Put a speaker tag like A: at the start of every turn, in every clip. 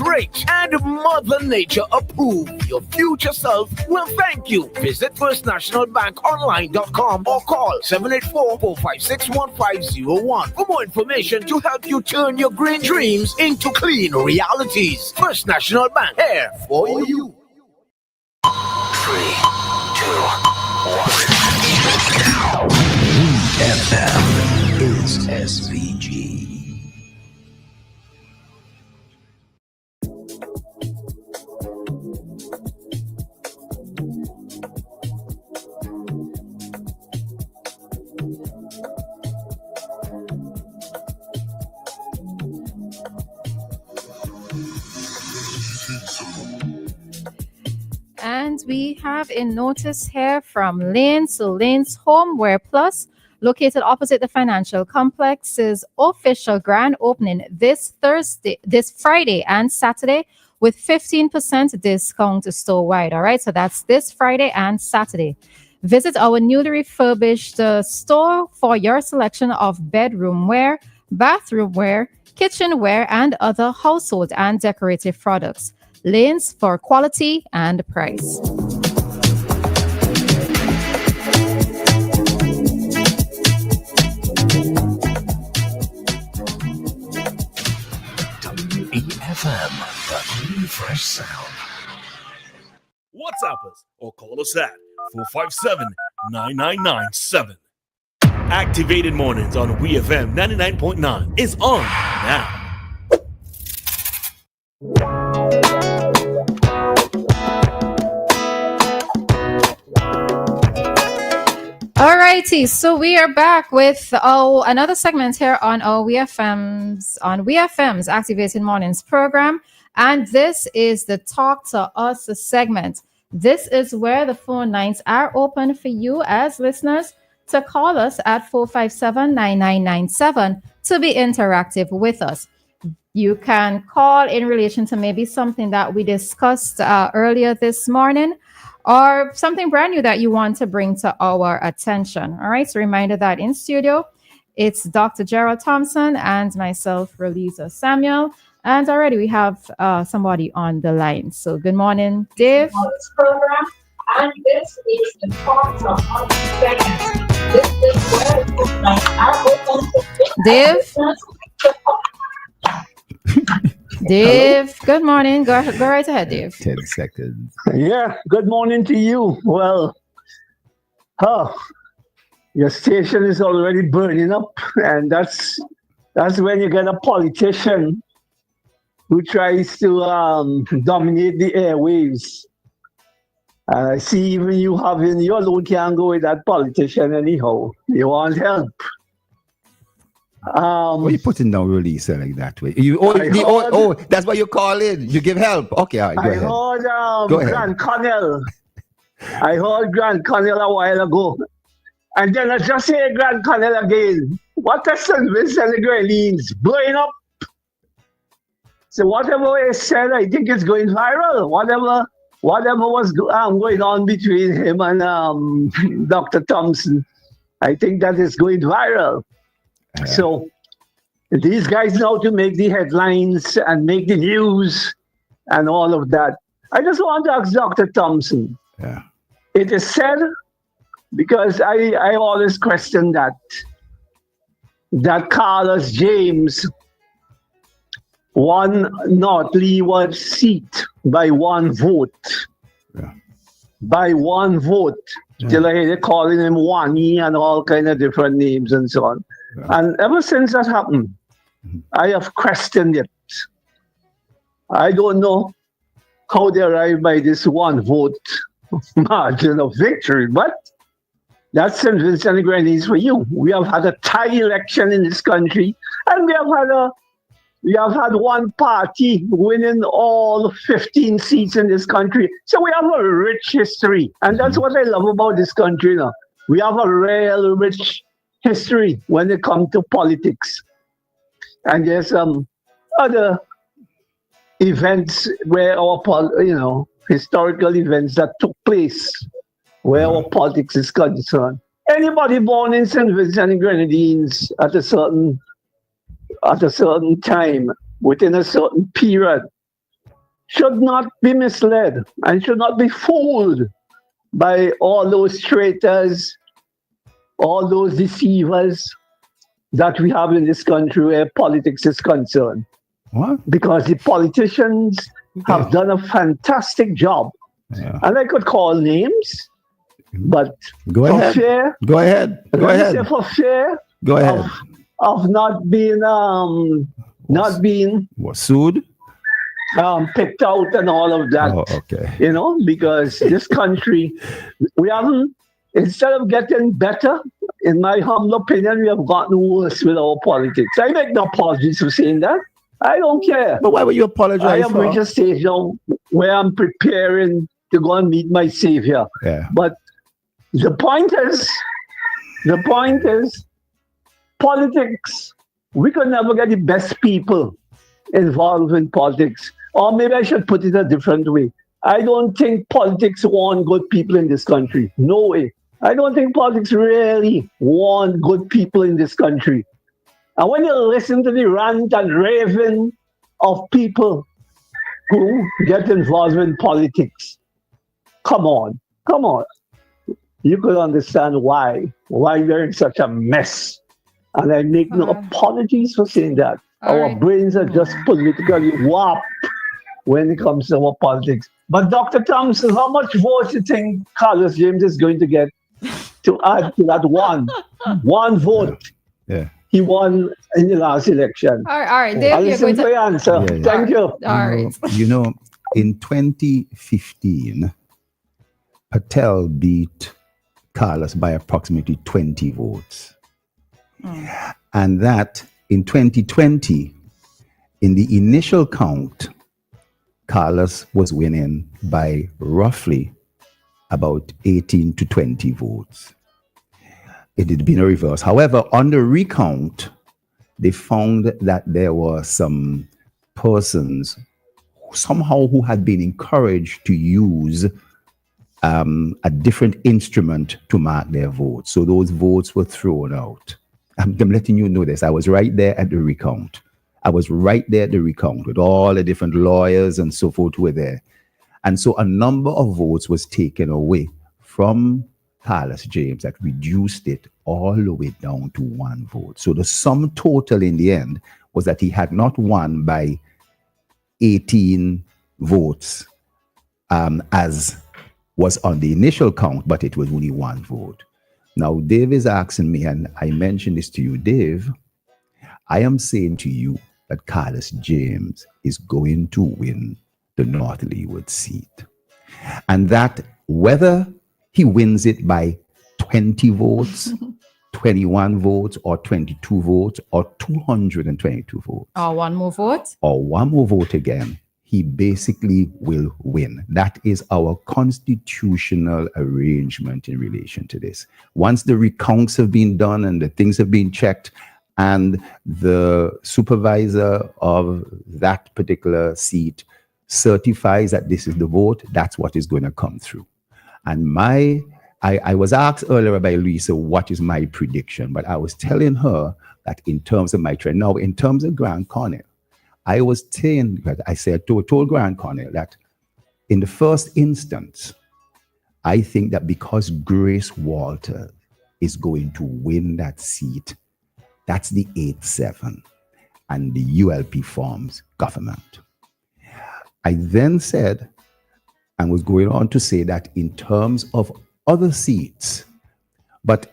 A: rich, and Mother Nature approve. Your future self will thank you. Visit firstnationalbankonline.com or call 784-456-1501 for more information to help you turn your green dreams into clean realities. First National Bank, here for you.
B: 3, 2, 1. WEFM is SVG.
C: And we have a notice here from Lane. So Lane's Homeware Plus, located opposite the financial complex's official grand opening this Friday and Saturday with 15% discount store-wide. All right, so that's this Friday and Saturday. Visit our newly refurbished store for your selection of bedroom wear, bathroom wear, kitchenware, and other household and decorative products. Lanes for quality and price.
B: WEFM, the new fresh sound.
D: WhatsApp us or call us at 457-9997. Activated Mornings on WEFM 99.9 is on now.
C: Alrighty, so we are back with another segment here on our WEFM's Activated Mornings program, and this is the Talk to Us segment. This is where the phone lines are open for you as listeners to call us at 457-9997 to be interactive with us. You can call in relation to maybe something that we discussed earlier this morning, or something brand new that you want to bring to our attention. All right, so reminder that in studio, it's Dr. Gerald Thompson and myself, Roleza Samuel. And already we have somebody on the line. So good morning, Dave.
E: Program, and this is the Talk to Us segment. This is where
C: Dave? Dave, good morning. Go right ahead, Dave.
F: 10 seconds.
G: Yeah, good morning to you. Well, your station is already burning up, and that's when you get a politician who tries to dominate the airwaves. I see even you having your load can't go with that politician anyhow. You want help.
F: Why are you putting down Roleza like that way? That's why you call in. You give help. Okay, all right, go ahead.
G: Go ahead. Grant Connell. I heard Grant Connell a while ago. And then I just hear Grant Connell again. What a St. Vincent and the Grenadines blowing up. So whatever is said, I think it's going viral. Whatever was going on between him and Dr. Thompson, I think that is going viral. So these guys know to make the headlines and make the news and all of that. I just want to ask Dr. Thompson.
F: Yeah.
G: It is said, because I always question that Carlos James won North Leeward seat by one vote.
F: Yeah.
G: By one vote.
F: Yeah.
G: Till I hear they calling him Wani and all kind of different names and so on.
F: Yeah.
G: And ever since that happened, I have questioned it. I don't know how they arrived by this one vote margin of victory, but that's St. Vincent and the Grenadines for you. We have had a tie election in this country, and we have had one party winning all 15 seats in this country. So we have a rich history, and that's what I love about this country now. We have a real rich history when it comes to politics. And there's some other events where historical events that took place where our politics is concerned. Anybody born in St. Vincent and Grenadines at a certain time, within a certain period, should not be misled and should not be fooled by all those traitors, all those deceivers that we have in this country where politics is concerned.
F: What?
G: Because the politicians have done a fantastic job.
F: Yeah.
G: And I could call names, but
F: Go
G: for
F: ahead.
G: fear,
F: Go ahead. Go
G: let me
F: ahead.
G: say for fear
F: Go ahead.
G: of not being
F: Was sued?
G: picked out and all of that.
F: Oh, okay.
G: Because this country, we haven't, instead of getting better, in my humble opinion, we have gotten worse with our politics. I make no apologies for saying that. I don't care.
F: But why would you
G: I
F: apologize
G: have
F: for?
G: reached a stage now where I'm preparing to go and meet my savior.
F: Yeah.
G: But the point is, politics, we could never get the best people involved in politics. Or maybe I should put it a different way. I don't think politics want good people in this country. No way. I don't think politics really want good people in this country. And when you listen to the rant and raving of people who get involved in politics, come on. You could understand why we're in such a mess. And I make no apologies for saying that. Our brains are just politically warped when it comes to our politics. But Dr. Thompson, how much votes do you think Carlos James is going to get to add to that one vote?
F: Yeah.
G: He won in the last election.
C: All right,
G: I'll
C: Dave, you're
G: listen
C: going
G: to
C: to.
G: your answer.
F: Yeah, yeah.
G: Thank you.
C: All right.
F: In 2015, Patel beat Carlos by approximately 20 votes. And that in 2020, in the initial count, Carlos was winning by roughly about 18 to 20 votes. It had been a reverse. However, on the recount, they found that there were some persons somehow who had been encouraged to use a different instrument to mark their votes. So those votes were thrown out. I'm letting you know this. I was right there at the recount. With all the different lawyers and so forth were there. And so a number of votes was taken away from Carlos James that reduced it all the way down to one vote. So the sum total in the end was that he had not won by 18 votes as was on the initial count, but it was only one vote. Now, Dave is asking me, and I mentioned this to you, Dave, I am saying to you that Carlos James is going to win the North Leeward seat. And that whether he wins it by 20 votes, 21 votes, or 22 votes, or 222 votes.
C: Or one more vote.
F: Or one more vote again, he basically will win. That is our constitutional arrangement in relation to this. Once the recounts have been done and the things have been checked, and the supervisor of that particular seat certifies that this is the vote, that's what is going to come through. And I was asked earlier by Lisa, what is my prediction? But I was telling her that in terms of my trend, now in terms of Grant Cornell, I told Grant Cornell that in the first instance, I think that because Grace Walter is going to win that seat, that's the 8-7, and the ULP forms government. I then said, and was going on to say that in terms of other seats, but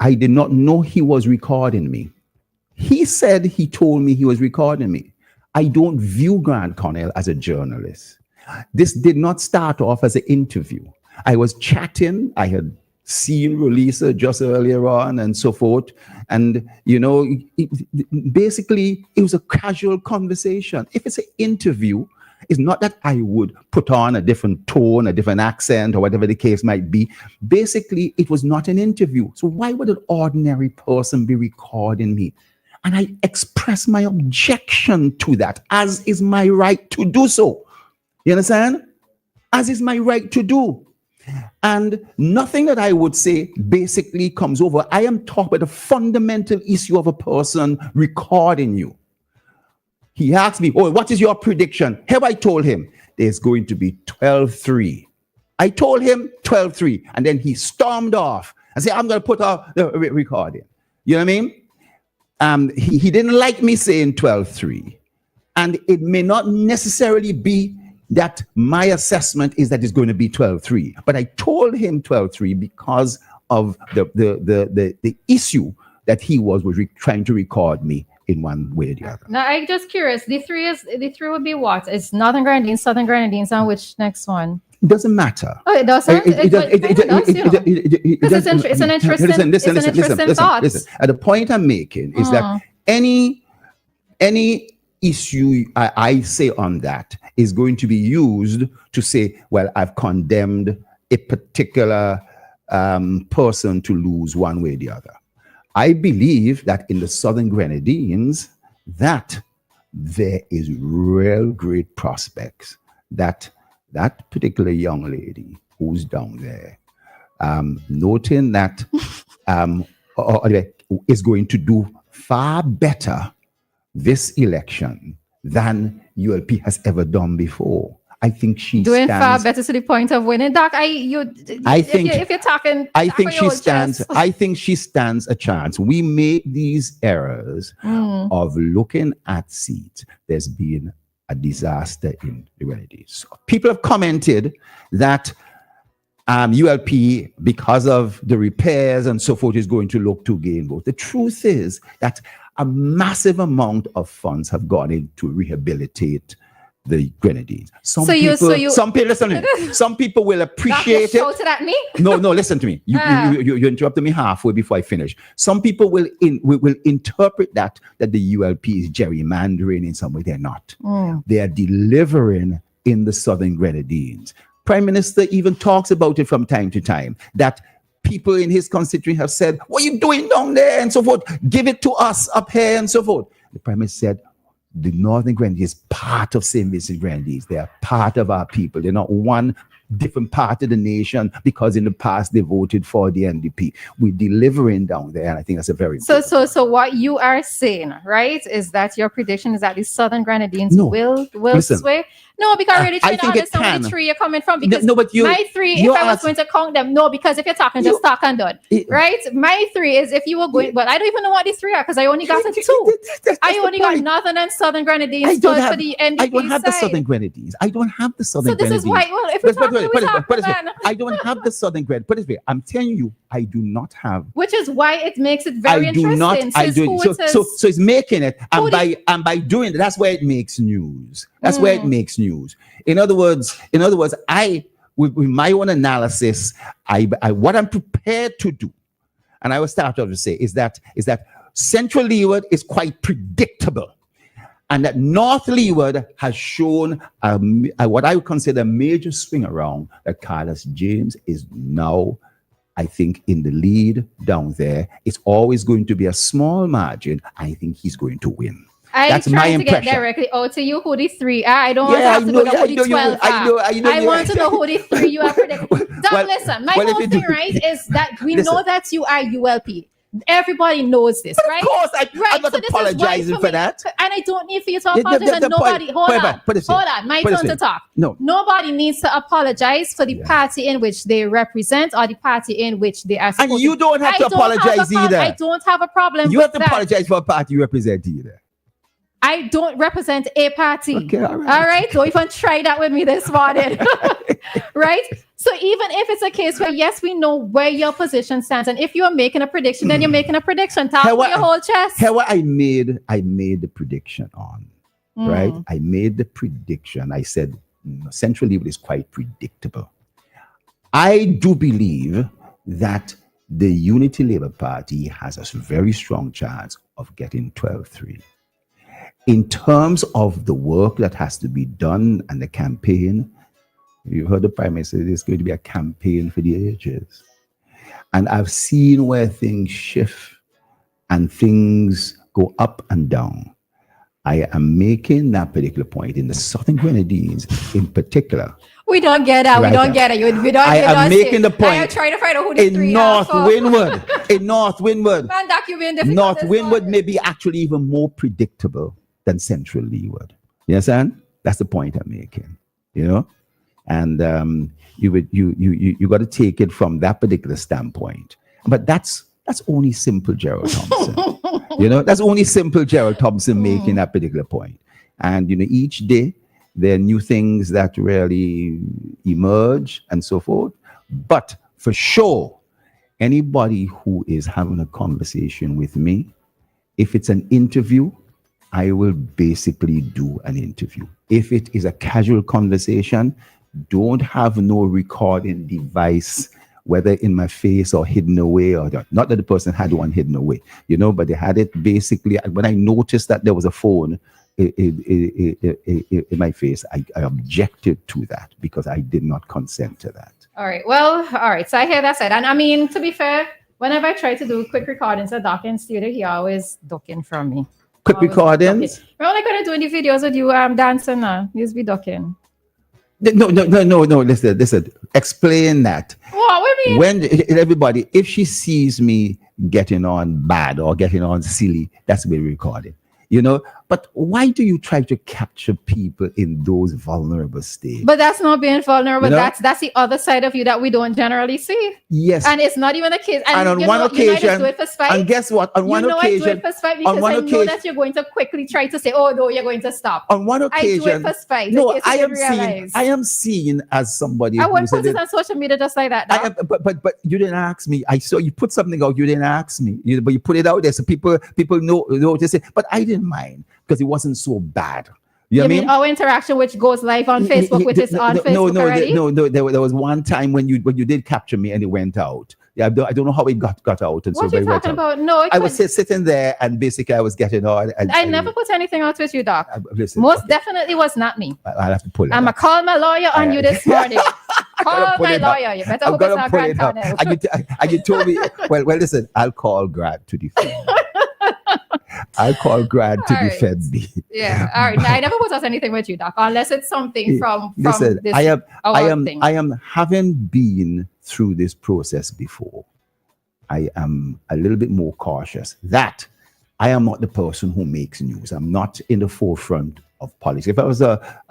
F: I did not know he was recording me. He said he told me he was recording me. I don't view Grant Cornell as a journalist. This did not start off as an interview. I was chatting. I had seen Roleza just earlier on and so forth. And, basically, it was a casual conversation. If it's an interview, it's not that I would put on a different tone, a different accent, or whatever the case might be. Basically, it was not an interview. So why would an ordinary person be recording me? And I express my objection to that, as is my right to do so. You understand? As is my right to do. And nothing that I would say basically comes over. I am talking about the fundamental issue of a person recording you. He asked me, oh, what is your prediction? Have I told him there's going to be 12-3? I told him 12-3, and then he stormed off and said, I'm going to put the recording. You know what I mean? He didn't like me saying 12-3. And it may not necessarily be that my assessment is that it's going to be 12-3. But I told him 12-3 because of the issue that he was trying to record me in one way or the other.
C: Now, I'm just curious. The three would be what? It's Northern Grenadines, Southern Grenadines, and which next one?
F: It doesn't matter.
C: Oh, it doesn't? Because it's an interesting thought.
F: Listen. And the point I'm making is that any issue I say on that is going to be used to say, well, I've condemned a particular person to lose one way or the other. I believe that in the Southern Grenadines, that there is real great prospects that particular young lady who's down there, noting that is going to do far better this election than ULP has ever done before. I think she's
C: doing far better to the point of winning. Doc, if you're talking,
F: I think she stands a chance. We make these errors of looking at seats. There's been a disaster in the Grenadines. People have commented that ULP, because of the repairs and so forth, is going to look to gain votes. The truth is that a massive amount of funds have gone in to rehabilitate the Grenadines. Some people will appreciate it.
C: Shouted at me?
F: No, listen to me. You interrupted me halfway before I finish. Some people will interpret that the ULP is gerrymandering in some way. They're not. They are delivering in the Southern Grenadines. Prime Minister even talks about it from time to time, that people in his constituency have said, what are you doing down there and so forth? Give it to us up here and so forth. The Prime Minister said, the Northern Grenadines is part of St. Vincent Grenadines. They are part of our people. They're not one different part of the nation because in the past they voted for the NDP. We're delivering down there, and I think that's a very
C: so what you are saying, right, is that your prediction is that the Southern Grenadines will sway? No, because I really trying to understand where the three you're coming from. Because my three, if I was going to count them, no, because if you're talking just talk and done, right? My three is if you were going, but I don't even know what the three are because I only got it two. I only got Northern and Southern Grenadines for the NDP
F: I don't have the Southern Grenadines. I don't have the Southern Grenadines.
C: So this is why, well, if we're talking,
F: I don't have the Southern Grenadines. Put it this way, I'm telling you, I do not have.
C: Which is why it makes it very interesting.
F: So it's making it, and by doing it, that's where it makes news. That's where it makes news. In other words, I, with my own analysis, I what I'm prepared to do, and I will start off to say is that Central Leeward is quite predictable, and that North Leeward has shown what I would consider a major swing around. That Carlos James is now, I think, in the lead down there. It's always going to be a small margin. I think he's going to win. That's my impression.
C: To get directly to you who the three are. I don't want to have to know who the 12 are. I want to know who the three you are predicting. Listen, my whole thing, right, is that we know that you are ULP. Everybody knows this, right?
F: Of course, I'm not apologizing for that.
C: And I don't need for you to apologize. And nobody, hold on, my turn to talk.
F: No.
C: Nobody needs to apologize for the party in which they represent or the party in which they are supposed.
F: And you don't have to apologize either.
C: I don't have a problem.
F: You have to apologize for a party you represent either.
C: I don't represent a party.
F: Okay, all
C: right. Don't even try that with me this morning. Right? So even if it's a case where, yes, we know where your position stands, and if you are making a prediction, then you're making a prediction. Talk with your whole chest.
F: Here what I made the prediction on, right? I made the prediction. I said Central Leeward is quite predictable. I do believe that the Unity Labour Party has a very strong chance of getting 12-3. In terms of the work that has to be done and the campaign, you heard the Prime Minister say there's going to be a campaign for the ages. And I've seen where things shift and things go up and down. I am making that particular point in the Southern Grenadines in particular.
C: We don't get that. Right, we don't get it.
F: I am making the point.
C: I am trying to find out who the three
F: are. In North Windward.
C: Man,
F: North Windward may be actually even more predictable than central leeward. You understand? That's the point I'm making. You know, and you got to take it from that particular standpoint. But that's only simple Gerald Thompson. You know, that's only simple Gerald Thompson making that particular point. And you know, each day there are new things that really emerge and so forth. But for sure, anybody who is having a conversation with me, if it's an interview, I will basically do an interview. If it is a casual conversation, don't have no recording device, whether in my face or hidden away, or not that the person had one hidden away, you know, but they had it basically. When I noticed that there was a phone in my face, I objected to that because I did not consent to that.
C: All right. Well, all right. So I hear that said. And I mean, to be fair, whenever I try to do quick recordings at Doc in studio, he always ducking from me.
F: Quick recordings?
C: Remember like when I doing the videos with you dancing now? You just be ducking.
F: No. Listen. Explain that.
C: What do you mean?
F: When everybody, if she sees me getting on bad or getting on silly, that's being recorded. You know, but why do you try to capture people in those vulnerable states?
C: But that's not being vulnerable.
F: You know?
C: That's the other side of you that we don't generally see.
F: Yes.
C: And it's not even a case.
F: And on one occasion,
C: do it for spite.
F: and guess what? On one occasion,
C: I do it for spite because I know that you're going to quickly try to say, oh, no, you're going to stop.
F: On one occasion.
C: I do it for spite.
F: No, I am seen as somebody.
C: I wouldn't put it on social media just like that.
F: But you didn't ask me. I saw you put something out. You didn't ask me. But you put it out there so people know to say. But I didn't mind because it wasn't so bad. You mean
C: our interaction, which goes live on Facebook, which is on Facebook already?
F: No. There was one time when you did capture me and it went out. Yeah, I don't know how it got out. And
C: what
F: so
C: are you talking about? No,
F: I was sitting there and basically I was getting on.
C: I never put anything out with you, Doc.
F: Listen,
C: Most definitely was not me.
F: I'll have to pull it.
C: I'm going to call my lawyer on you this morning. Call my lawyer. You better hope it's not Grant Connell.
F: And you told me, well, listen, I'll call Grant to defend me. I'll call Grant to defend me.
C: Yeah. All right. Now, I never put out anything with you, Doc, unless it's something from
F: listen,
C: this.
F: I am having been through this process before. I am a little bit more cautious. That I am not the person who makes news. I'm not in the forefront of politics. If I was a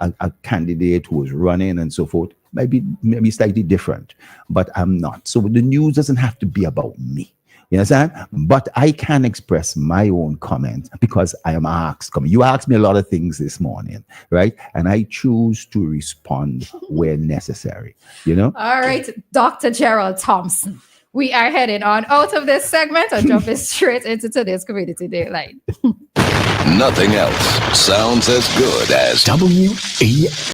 F: candidate who was running and so forth, maybe slightly different. But I'm not. So the news doesn't have to be about me. You understand? But I can express my own comment because I am asked. You asked me a lot of things this morning, right? And I choose to respond where necessary. You know?
C: All right, Dr. Gerald Thompson. We are heading on out of this segment and jumping straight into today's Community Dateline.
B: Nothing else sounds as good as WEFM.